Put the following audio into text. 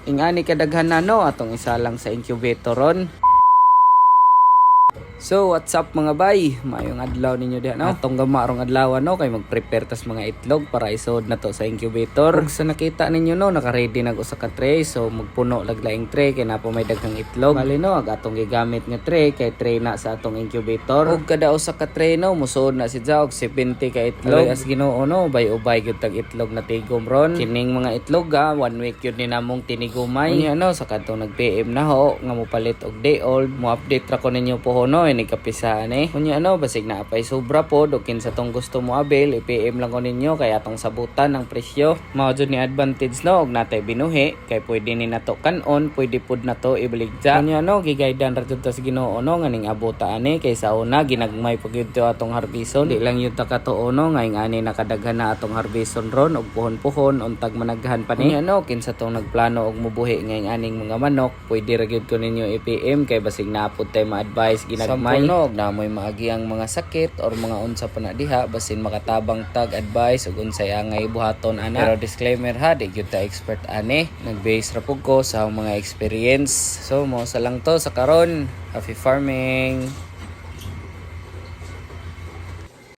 Ingani kadaghan na no atong isa lang sa incubator ron. So what's up mga bay, mayong adlaw ninyo diha no. Atong gamarong adlaw no kay mag-prepare tas mga itlog para isod na to sa incubator. Ug sa nakita ninyo no, naka-ready nag usa ka tray, so magpuno laglaing tray kay napo may daghang itlog. Bali no, ag atong gigamit nga tray kay tray na sa atong incubator. Ug kada usa ka tray no, musuod na si og 70 ka itlog. As Ginoo no, ubay-ubay gyud tag itlog na tigom ron. Kining mga itlog 1 week yun ni namong tinigumay. Unya no, sa kadtong nag-PM na ho nga mopalit og day old, mo update ra ko ninyo po no, ni kapisaan Kunya basig na apay sobra po dokin sa tong gusto mo avail, i-PM lang ko ninyo kay atong sabutan ng presyo. Mao jud ni advantage no og natay binuhi kay pwede ni nato kanon, pwede pud nato ibaligja. Kunya gigaydan ra jud ta sa Ginoo no nga ning abota kay sa una ginagmay pag yun atong harbison. Di lang yun ta katuo no nga ingani nakadaghan na atong harbison ron og puhon-puhon untag managhan pa ni kinsa tong nagplano og mubuhi nga aning mga manok, pwede ra gyud ko ninyo i-PM kay basig naapod tay ma-advise ginagmay no na moy maagi ang mga sakit or mga unsa pa na diha basin makatabang tag advice ug unsay angay buhaton ana. Pero disclaimer ha, di gyud ta expert nag-base ra pug ko sa mga experience. So mo sa lang to sa karon. Happy farming.